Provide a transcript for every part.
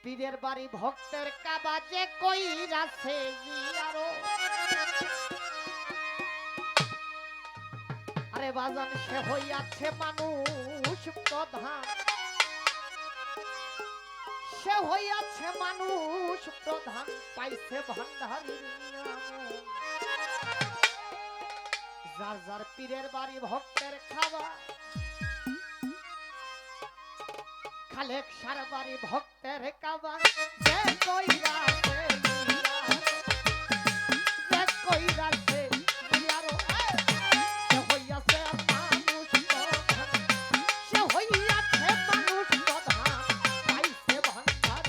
পীরের বাড়ি ভক্তের কাবা যে কইরাছে জিয়ারো। আরে বাজান সে হইয়াছে মানুষ প্রধান, সে হইয়াছে মানুষ প্রধান, পাইছে ভান্ডারির নিয়ামত। যার যার পীরের বাড়ি ভক্তের খাওয়া, খালেক সার বাড়ি ভক্তের কাবা যে কইরাছে যে কইরাছে জিয়ারো। সে হইয়াছে মানুষ প্রধান, সে হইয়াছে মানুষ প্রধান, পাইছে ভান্ডার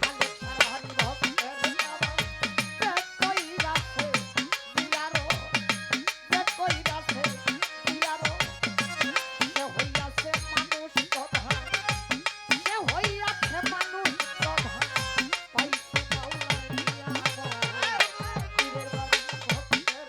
খালেক সার বাড়ি ভক্তের কাবা যে কইরাছে জিয়ারো, যে কইরাছে জিয়ারো। সে হইয়াছে মানুষ প্রধান, সে হইয়াছে মানুষ প্রধান, পাইছে মাওলার নিয়ামত। পীরের বাড়ি ভক্তের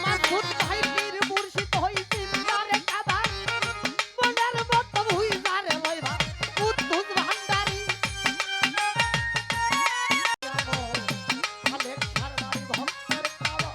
মাসুদ ভাই পীর মুর্শিদ হইছি তারে কাবা, মনের মতো ভুই যারে লইবা কুদ্দুস ভান্ডারি। খালেক সার বাড়ি ভক্তের কাবা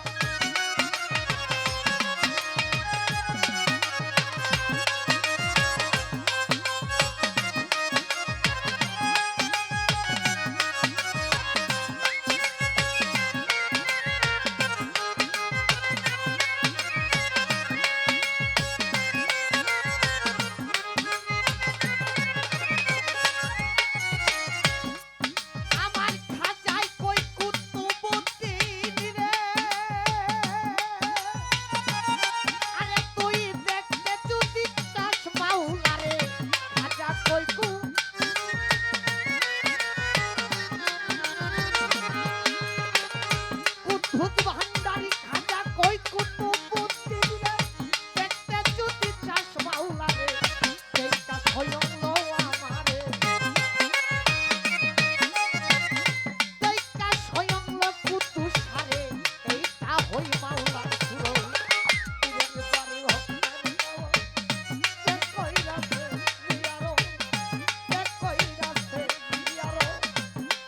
আমার খাজাই কই কুতুবউদ্দিন রে। আরে তুই দেখতে যদি চাস মাওলা রে, খাজা কই কুদ্দুস ভান্ডারি, খাজা কই কুতুবউদ্দিন রে। দেখতে যদি চাস মাওলা রে, এইটা স্বয়ং লো আমারে, এইটা স্বয়ং লো কুদ্দুস সারে, এইটা হই মাওলার সুরই। পীরের বাড়ি ভক্তের কাবা যে কইরাছে জিয়ারো, যে কইরাছে জিয়ারো।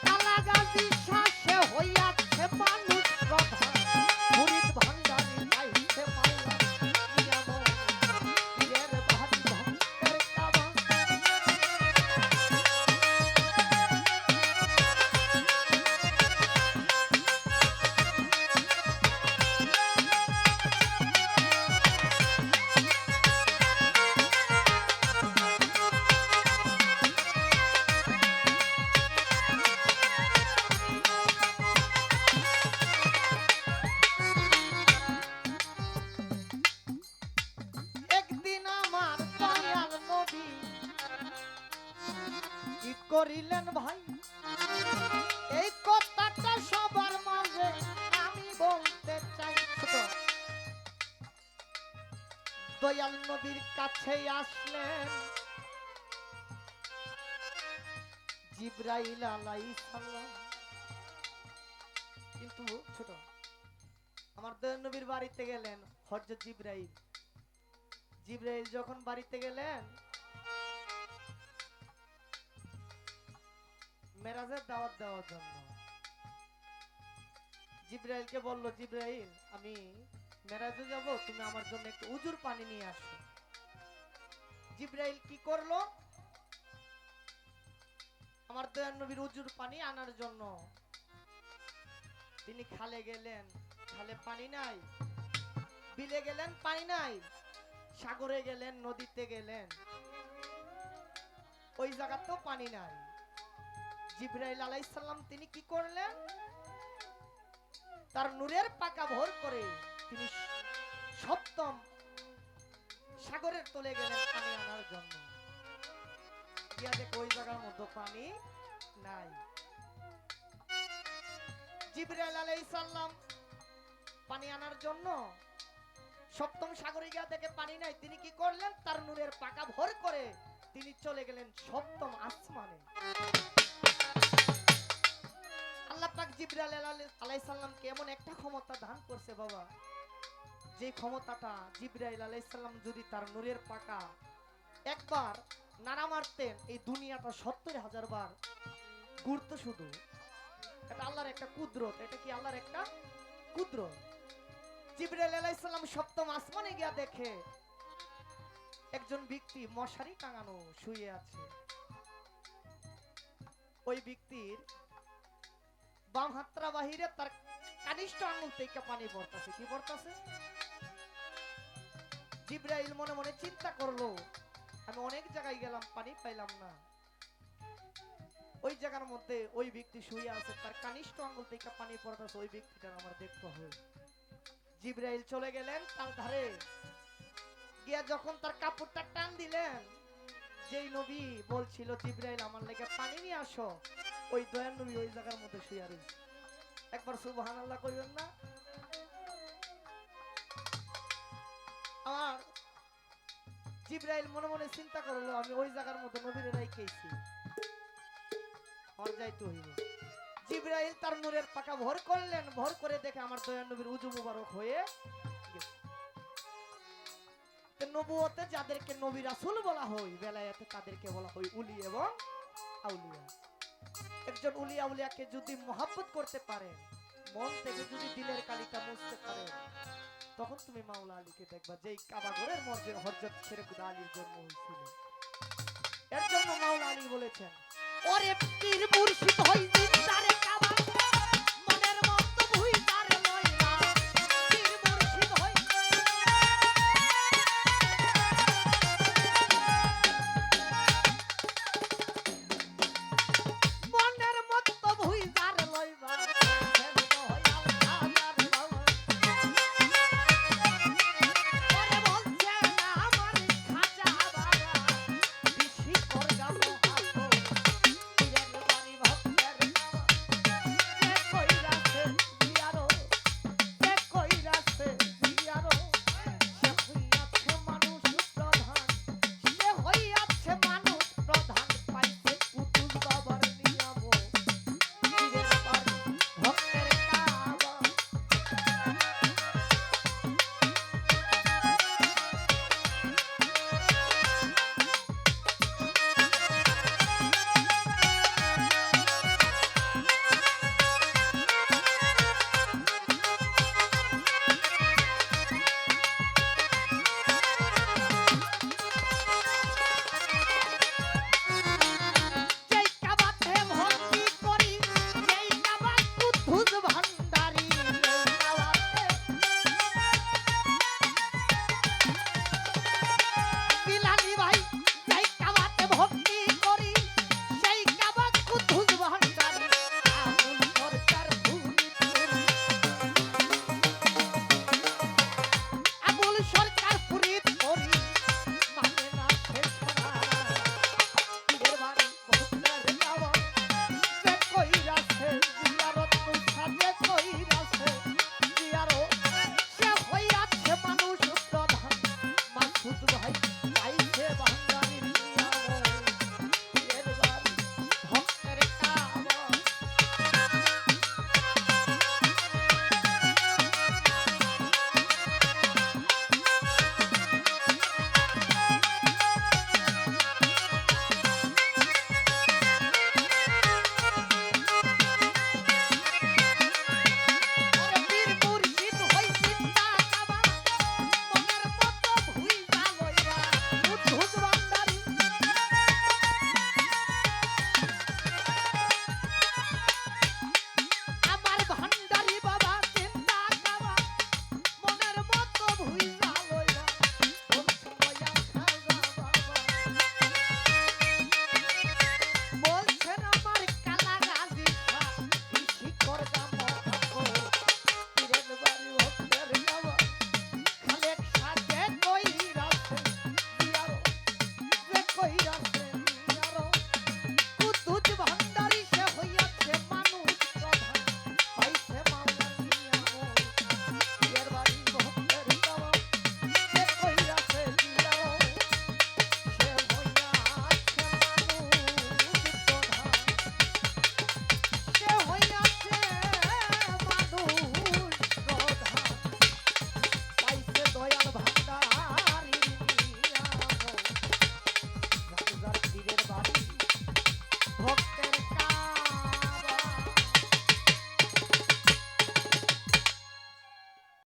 কালাগাজী শাসে হইয়াছে মানুষ প্রধান, মুরিদ ভান্ডারি পাইছে মাওলার নিয়ামত। পীরের বাড়ি ভক্তের কাবা একদিন আমার দয়াল নবী কি করিলেন ভাই, এই কথাটা সবার মাঝে আমি বলতে চাই। ছোট দয়াল নবীর কাছে আসলেন জিবরাইল আলাইহিস সালাম। কিন্তু ছোট আমার দয়াল নবীর বাড়িতে গেলেন হযরত জিবরাইল। জিবরাইল যখন বাড়িতে গেলেন মেরাজের দাওয়াত দেওয়ার জন্য, জিবরাইলকে বলল, জিবরাইল আমি মেরাজে যাব, তুমি আমার জন্য একটু উজুর পানি নিয়ে আসো। জিবরাইল কি করলো, আমার দয়াল নবীর উজুর পানি আনার জন্য তিনি খালে গেলেন, খালে পানি নাই। বিলে গেলেন, পানি নাই। সাগরে গেলেন, নদীতে গেলেন, ওই জায়গাতেও পানি নাই। জিবরাইল আলাইহিস সালাম তিনি কি করলেন, তার নূরের পাকা ভর করে তিনি সপ্তম সাগরের তলে গেলেন পানি আনার জন্য। গিয়া দেখো ওই জায়গার মধ্যে পানি নাই। জিবরাইল আলাইহিস সালাম পানি আনার জন্য সপ্তম সাগরে গিয়া দেখে পানি নাই, তিনি কি করলেন, তার নূরের পাকা ভর করে তিনি চলে গেলেন সপ্তম আসমানে। আল্লাহ পাক জিবরাইল আলাইহিস সালামকে এমন একটা ক্ষমতা দান করছে বাবা, যে ক্ষমতাটা জিবরাইল আলাইহিস সালাম যদি তার নূরের পাকা একবার নাড়া মারতেন, এই দুনিয়াটা ৭০,০০০ বার ঘুরতো শুধু। এটা আল্লাহর একটা কুদরত, এটা কি আল্লাহর একটা কুদরত। জিবরাইল আলাইহিস সালাম সপ্তম আসমানে গিয়া দেখে একজন ব্যক্তি মশারি টাঙানো শুয়ে আছে। ওই ব্যক্তির বাম হাতটা বাহিরে, তার কানিষ্ঠ আঙ্গুল থেকে পানি পড়তেছে। কি পড়তেছে? জিবরাইল মনে মনে চিন্তা করলো, আমি অনেক জায়গায় গেলাম, পানি পাইলাম না। ওই জায়গার মধ্যে ওই ব্যক্তি শুয়ে আছে, তার কানিষ্ঠ আঙ্গুল থেকে পানি পড়তেছে, ওই ব্যক্তিটার আমার দেখতে হবে। জিবরাইল চলে গেলেন তার ধারে গিয়া, যখন তার কাপড়টা টান দিলেন, যেই নবী বলছিল জিবরাইল আমার লেগে পানি নিয়ে আসো, ওই দয়ার নবী ওই জায়গার মধ্যে শুয়ে রয়েছে। একবার সুবহানাল্লাহ কইবেন না? আমার জিবরাইল মনে মনে চিন্তা করলো, আমি ওই জায়গার মধ্যে নবীরে রাইখেছি, আর যাইতে হইব। জিবরাইল তার নূরের পাকা ভর করলেন, ভর করে দেখে আমার দয়ার নবীর উজু মুবারক হয়ে গেছে। নবুয়তে যাদেরকে নবী রাসূল বলা হয়, বেলায়েতে তাদেরকে বলা হয় উলি এবং আউলিয়া। একজন উলি আউলিয়াকে যদি মহব্বত করতে পারেন, মন থেকে যদি দিলের কালিটা মুছতে পারেন, তখন তুমি মাওলা আলীকে দেখবা, যেই কাবা ঘরের মধ্যে হযরত শেরকুদা আলীর জন্ম হয়েছিল। এর জন্য মাওলা আলী বলেছেন, ওরে পীর মুর্শিদ হই জিন্দারে কাবা